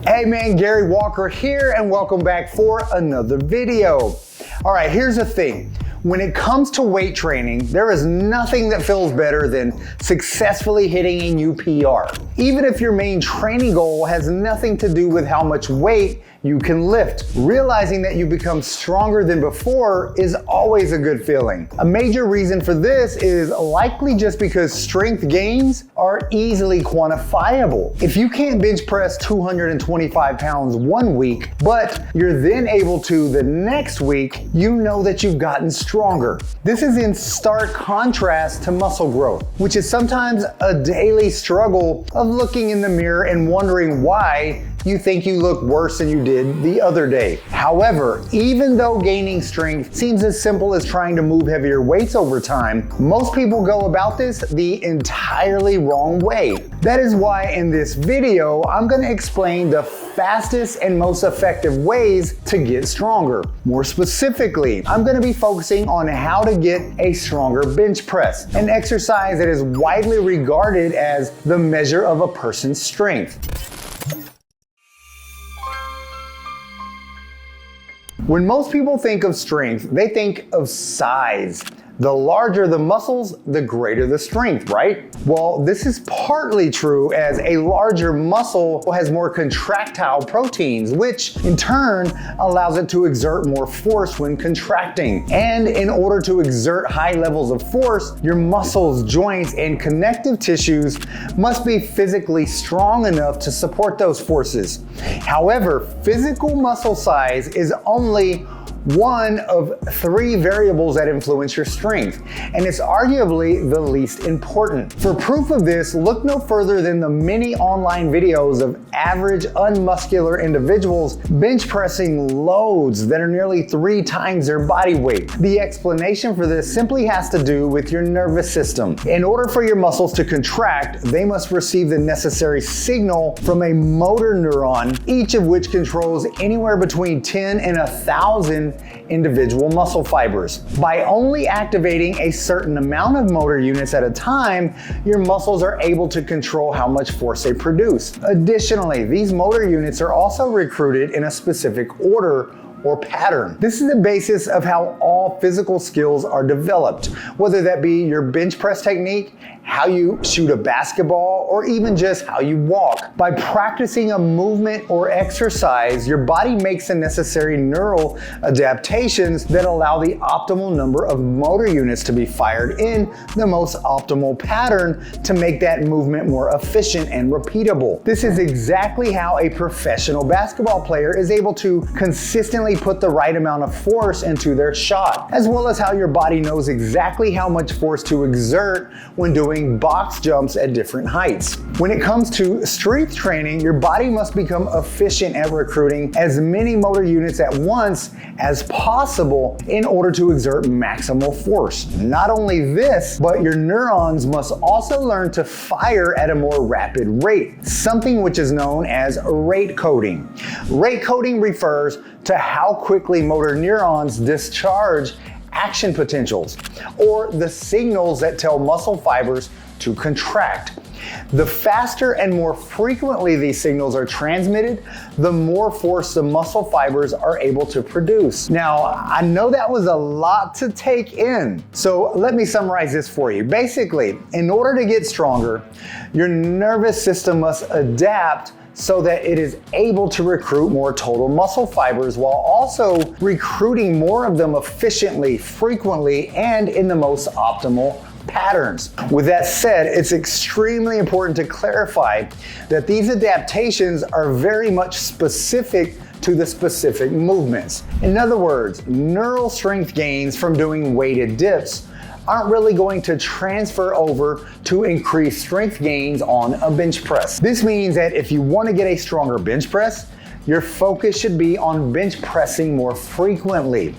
Hey man, Gary Walker here and welcome back for another video. All right, here's the thing. When it comes to weight training, there is nothing that feels better than successfully hitting a new PR. Even if your main training goal has nothing to do with how much weight you can lift. Realizing that you become stronger than before is always a good feeling. A major reason for this is likely just because strength gains are easily quantifiable. If you can't bench press 225 pounds one week, but you're then able to the next week, you know that you've gotten stronger. This is in stark contrast to muscle growth, which is sometimes a daily struggle of looking in the mirror and wondering why you think you look worse than you did the other day. However, even though gaining strength seems as simple as trying to move heavier weights over time, most people go about this the entirely wrong way. That is why in this video, I'm gonna explain the fastest and most effective ways to get stronger. More specifically, I'm gonna be focusing on how to get a stronger bench press, an exercise that is widely regarded as the measure of a person's strength. When most people think of strength, they think of size. The larger the muscles, the greater the strength, right? Well, this is partly true as a larger muscle has more contractile proteins, which in turn allows it to exert more force when contracting. And in order to exert high levels of force, your muscles, joints, and connective tissues must be physically strong enough to support those forces. However, physical muscle size is only one of three variables that influence your strength, and it's arguably the least important. For proof of this, look no further than the many online videos of average unmuscular individuals bench pressing loads that are nearly 3 times their body weight. The explanation for this simply has to do with your nervous system. In order for your muscles to contract, they must receive the necessary signal from a motor neuron, each of which controls anywhere between 10 and 1,000 individual muscle fibers. By only activating a certain amount of motor units at a time, your muscles are able to control how much force they produce. Additionally, these motor units are also recruited in a specific order or pattern. This is the basis of how all physical skills are developed, whether that be your bench press technique, how you shoot a basketball, or even just how you walk. By practicing a movement or exercise, your body makes the necessary neural adaptations that allow the optimal number of motor units to be fired in the most optimal pattern to make that movement more efficient and repeatable. This is exactly how a professional basketball player is able to consistently put the right amount of force into their shot, as well as how your body knows exactly how much force to exert when doing box jumps at different heights. When it comes to strength training, your body must become efficient at recruiting as many motor units at once as possible in order to exert maximal force. Not only this, but your neurons must also learn to fire at a more rapid rate, something which is known as rate coding. Rate coding refers to how quickly motor neurons discharge action potentials, or the signals that tell muscle fibers to contract. The faster and more frequently these signals are transmitted, the more force the muscle fibers are able to produce. Now, I know that was a lot to take in, so let me summarize this for you. Basically, in order to get stronger, your nervous system must adapt so that it is able to recruit more total muscle fibers while also recruiting more of them efficiently, frequently, and in the most optimal patterns. With that said, it's extremely important to clarify that these adaptations are very much specific to the specific movements. In other words, neural strength gains from doing weighted dips aren't really going to transfer over to increase strength gains on a bench press. This means that if you want to get a stronger bench press, your focus should be on bench pressing more frequently.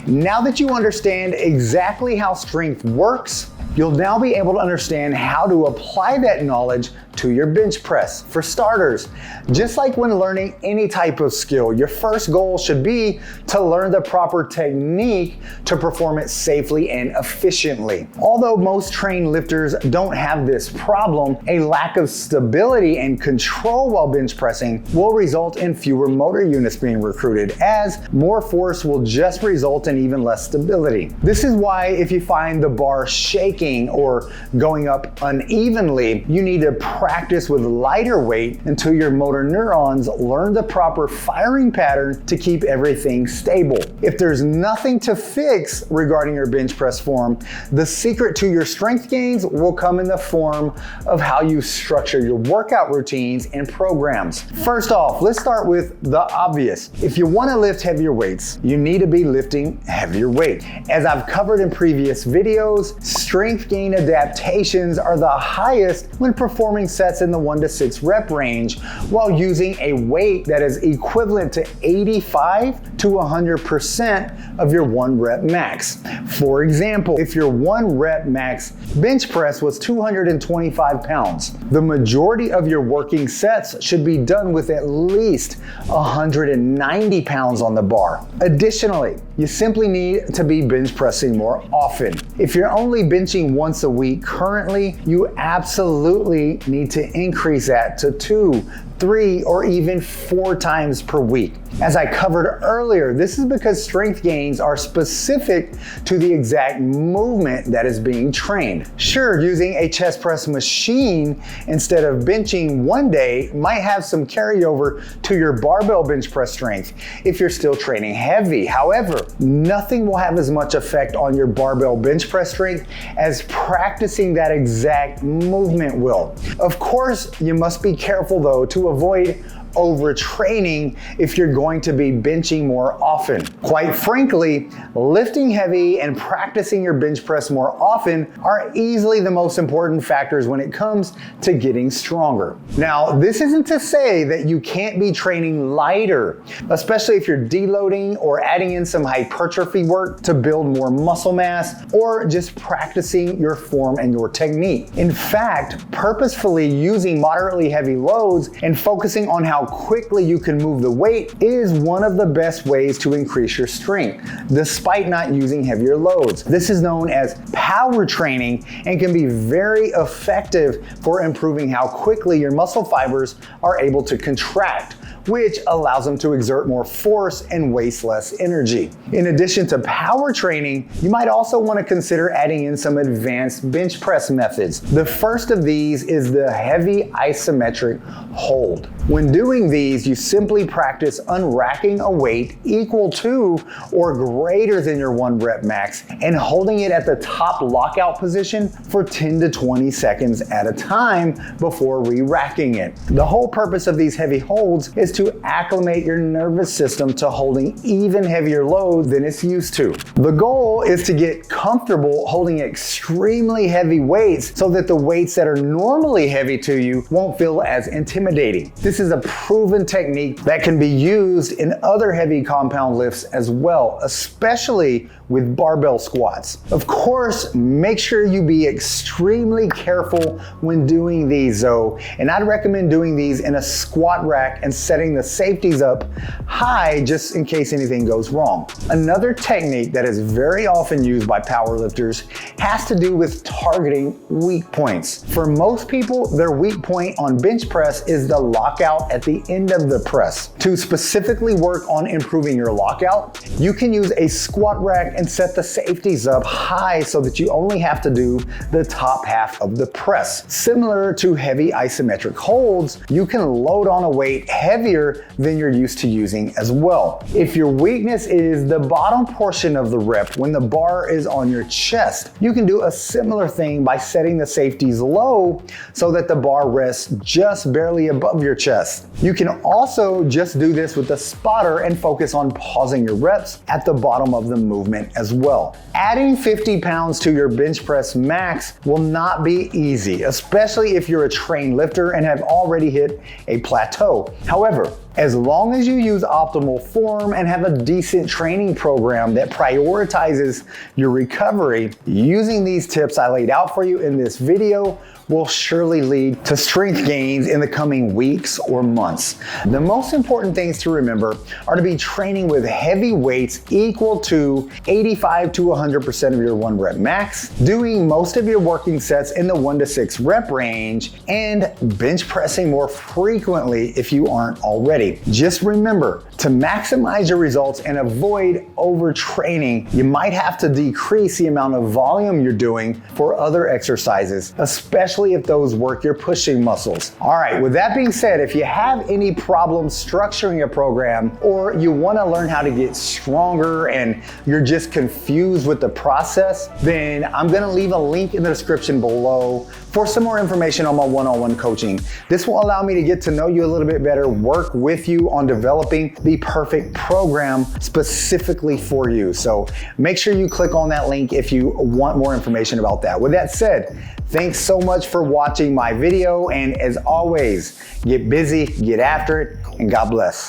Now that you understand exactly how strength works, you'll now be able to understand how to apply that knowledge to your bench press. For starters, just like when learning any type of skill, your first goal should be to learn the proper technique to perform it safely and efficiently. Although most trained lifters don't have this problem, a lack of stability and control while bench pressing will result in fewer motor units being recruited, as more force will just result in even less stability. This is why if you find the bar shaking or going up unevenly, you need to practice with lighter weight until your motor neurons learn the proper firing pattern to keep everything stable. If there's nothing to fix regarding your bench press form, the secret to your strength gains will come in the form of how you structure your workout routines and programs. First off, let's start with the obvious. If you want to lift heavier weights, you need to be lifting heavier weight. As I've covered in previous videos, strength gain adaptations are the highest when performing sets in the 1 to 6 rep range while using a weight that is equivalent to 85 to 100% of your 1 rep max. For example, if your 1 rep max bench press was 225 pounds, the majority of your working sets should be done with at least 190 pounds on the bar. Additionally, you simply need to be bench pressing more often. If you're only benching once a week currently, you absolutely need to increase that to 2, 3, or even 4 times per week. As I covered earlier, this is because strength gains are specific to the exact movement that is being trained. Sure, using a chest press machine instead of benching one day might have some carryover to your barbell bench press strength if you're still training heavy. However, nothing will have as much effect on your barbell bench press strength as practicing that exact movement will. Of course, you must be careful though to avoid overtraining if you're going to be benching more often. Quite frankly, lifting heavy and practicing your bench press more often are easily the most important factors when it comes to getting stronger. Now, this isn't to say that you can't be training lighter, especially if you're deloading or adding in some hypertrophy work to build more muscle mass, or just practicing your form and your technique. In fact, purposefully using moderately heavy loads and focusing on how quickly you can move the weight is one of the best ways to increase your strength, despite not using heavier loads. This is known as power training and can be very effective for improving how quickly your muscle fibers are able to contract, which allows them to exert more force and waste less energy. In addition to power training, you might also want to consider adding in some advanced bench press methods. The first of these is the heavy isometric hold. When doing these, you simply practice unracking a weight equal to or greater than your 1 rep max and holding it at the top lockout position for 10 to 20 seconds at a time before re-racking it. The whole purpose of these heavy holds is to acclimate your nervous system to holding even heavier load than it's used to. The goal is to get comfortable holding extremely heavy weights so that the weights that are normally heavy to you won't feel as intimidating. This is a proven technique that can be used in other heavy compound lifts as well, especially with barbell squats. Of course, make sure you be extremely careful when doing these though, and I'd recommend doing these in a squat rack and setting the safeties up high just in case anything goes wrong. Another technique that is very often used by powerlifters has to do with targeting weak points. For most people, their weak point on bench press is the lockout at the end of the press. To specifically work on improving your lockout, you can use a squat rack and set the safeties up high so that you only have to do the top half of the press. Similar to heavy isometric holds, you can load on a weight heavier than you're used to using as well. If your weakness is the bottom portion of the rep when the bar is on your chest, you can do a similar thing by setting the safeties low so that the bar rests just barely above your chest. You can also just do this with the spotter and focus on pausing your reps at the bottom of the movement as well. Adding 50 pounds to your bench press max will not be easy, especially if you're a trained lifter and have already hit a plateau. However, as long as you use optimal form and have a decent training program that prioritizes your recovery, using these tips I laid out for you in this video will surely lead to strength gains in the coming weeks or months. The most important things to remember are to be training with heavy weights equal to 85 to 100% of your 1 rep max, doing most of your working sets in the 1 to 6 rep range, and bench pressing more frequently if you aren't already. Just remember, to maximize your results and avoid overtraining, you might have to decrease the amount of volume you're doing for other exercises, especially if those work your pushing muscles. All right, with that being said, if you have any problems structuring a program, or you want to learn how to get stronger and you're just confused with the process, then I'm going to leave a link in the description below for some more information on my one-on-one coaching. This will allow me to get to know you a little bit better, work with you on developing the perfect program specifically for you. So make sure you click on that link if you want more information about that. With that said, thanks so much for watching my video, and as always, get busy, get after it, and God bless.